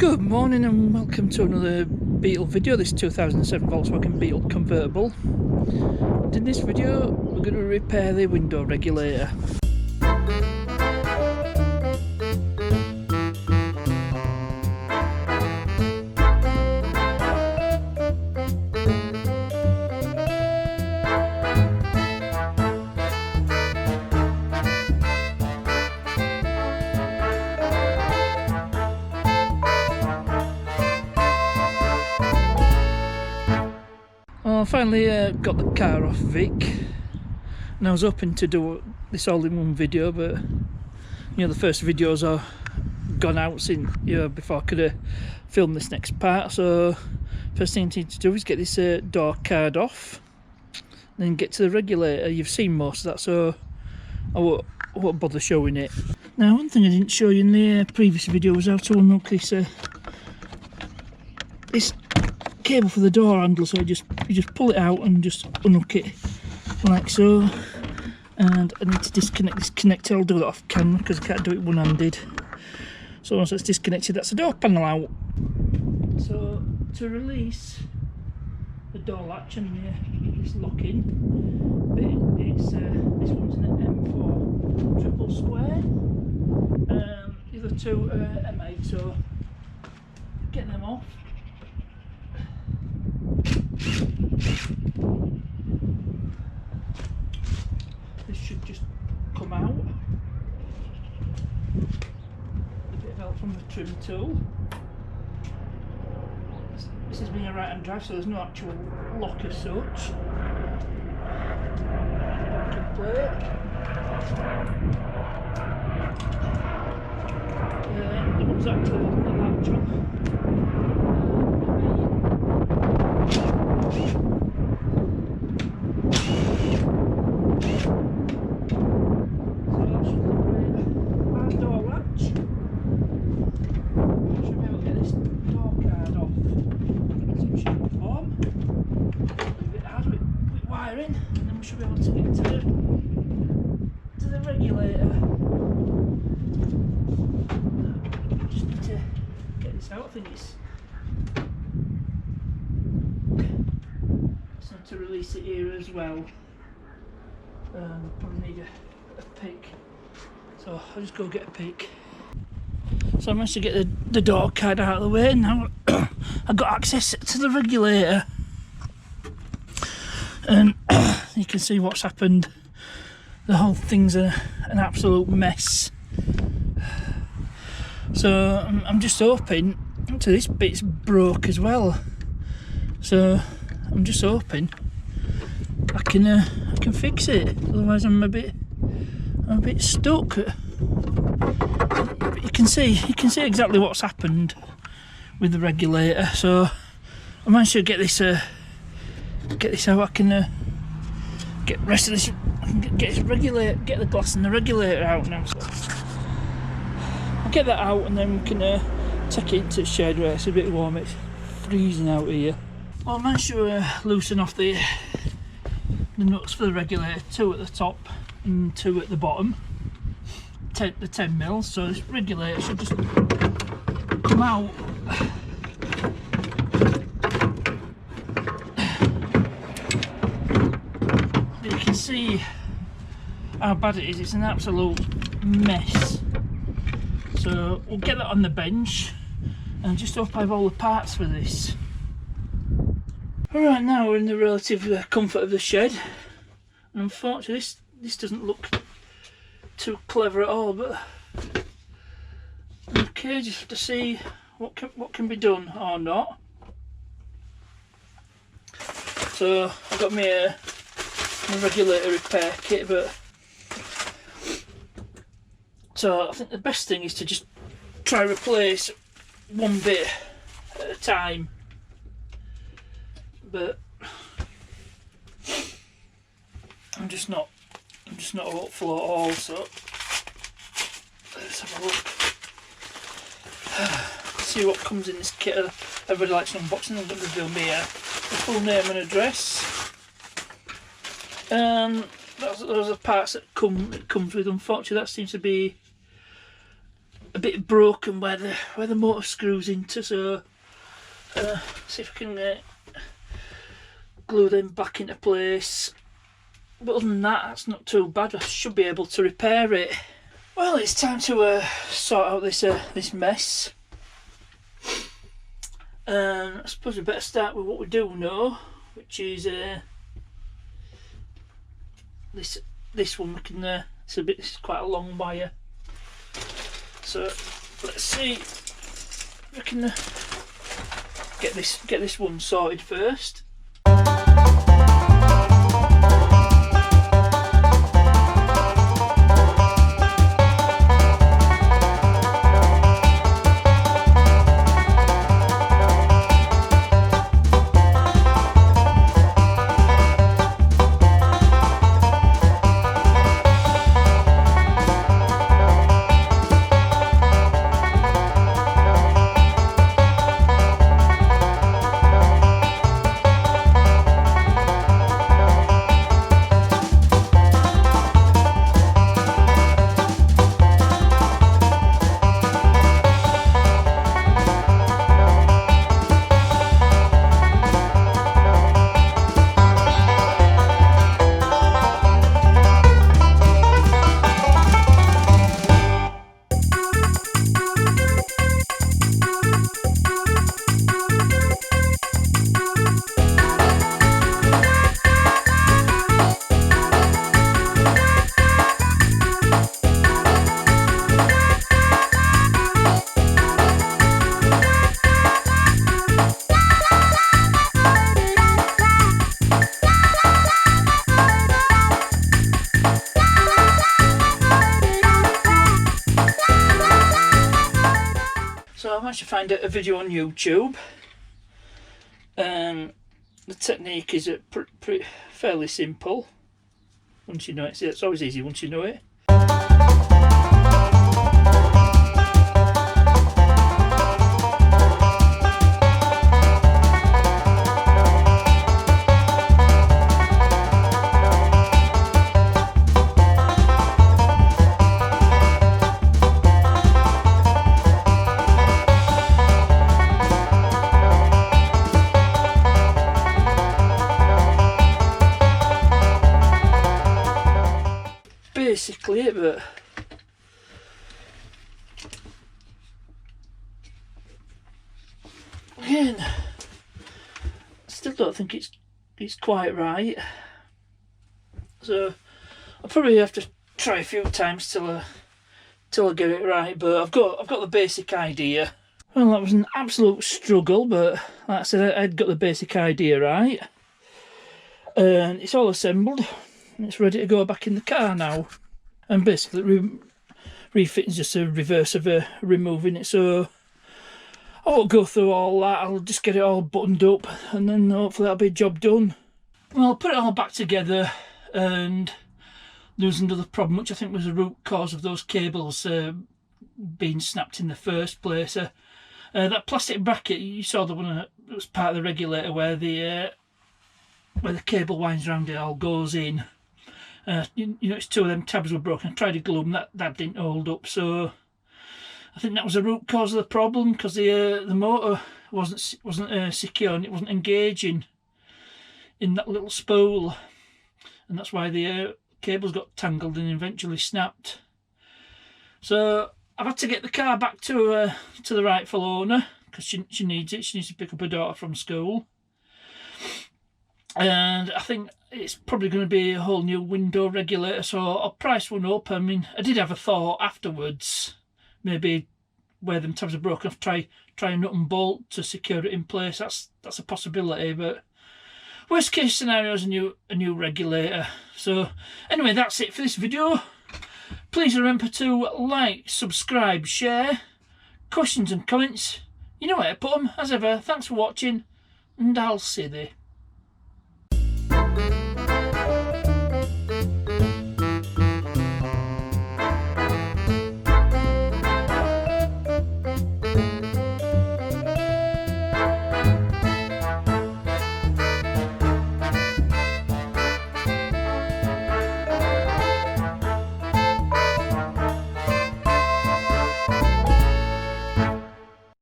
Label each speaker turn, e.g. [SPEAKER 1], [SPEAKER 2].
[SPEAKER 1] Good morning and welcome to another Beetle video, this 2007 Volkswagen Beetle convertible. And in this video we're going to repair the window regulator. I finally got the car off Vic, and I was hoping to do this all in one video, but you know, the first videos are gone out since, you know, before I could film this next part. So first thing I need to do is get this door card off, then get to the regulator. You've seen most of that, so I won't bother showing it. Now, one thing I didn't show you in the previous video was how to unhook this cable for the door handle. So you just pull it out and just unhook it like so, and I need to disconnect this connector. I'll do that off camera because I can't do it one-handed. So once it's disconnected, that's the door panel out. So to release the door latch and this locking bit, it's this one's an M4 triple square, the other two are M8, so get them off. This should just come out. A bit of help from the trim tool. This has been a right hand drive, so there's no actual lock as such. The one's actually on the latch on. And then we should be able to get to the regulator. Just need to get this out. I think it's time to release it here as well. Probably need a pick, so I'll just go get a pick. So I managed to get the door card out of the way, and now I've got access to the regulator. And you can see what's happened. The whole thing's an absolute mess. So I'm just hoping, to this bit's broke as well, so I'm just hoping I can fix it. Otherwise I'm a bit stuck. But you can see exactly what's happened with the regulator. So I managed to get this out. I can get the rest of this, get the glass and the regulator out now. So I'll get that out and then we can take it into the shed where it's a bit warm. It's freezing out here. Well, I managed to loosen off the nuts for the regulator, 2 at the top and 2 at the bottom, the 10 mils. So this regulator should just come out. See how bad it is. It's an absolute mess. So we'll get that on the bench and just hope I have all the parts for this. Alright, now we're in the relative comfort of the shed, and unfortunately this doesn't look too clever at all, but okay, just have to see what can be done or not. So I've got my regulator repair kit, but so I think the best thing is to just try replace one bit at a time, but I'm just not hopeful at all. So let's have a look. See what comes in this kit. Everybody likes an unboxing. I'm going to reveal me the full name and address. Those are the parts that it comes with. Unfortunately, that seems to be a bit broken where the motor screws into, so see if I can glue them back into place. But other than that, that's not too bad. I should be able to repair it. Well, it's time to sort out this mess. I suppose we better start with what we do know, which is this one. We can. It's quite a long wire. So let's see if we can get this one sorted first. So I managed to find a video on YouTube. The technique is fairly simple. Once you know it, it's always easy once you know it. Basically it, but again, I still don't think it's quite right. So I'll probably have to try a few times till I get it right. But I've got the basic idea. Well, that was an absolute struggle, but like I said, I'd got the basic idea right, and it's all assembled. It's ready to go back in the car now, and basically refitting just a reverse of removing it, so I won't go through all that. I'll just get it all buttoned up and then hopefully that'll be a job done. Well, I'll put it all back together, and there was another problem which I think was the root cause of those cables being snapped in the first place. That plastic bracket, you saw the one that was part of the regulator where the cable winds around, it all goes in. You know, it's two of them tabs were broken. I tried to glue them, that didn't hold up, so I think that was the root cause of the problem, because the motor wasn't secure and it wasn't engaging in that little spool, and that's why the cables got tangled and eventually snapped. So I've had to get the car back to the rightful owner, because she needs it. She needs to pick up her daughter from school. And I think it's probably going to be a whole new window regulator, so I'll price one up. I mean, I did have a thought afterwards, maybe where them tabs are broken off, try a nut and bolt to secure it in place. That's a possibility, but worst case scenario is a new regulator. So anyway, that's it for this video. Please remember to like, subscribe, share. Questions and comments, you know where to put them. As ever, thanks for watching, and I'll see you.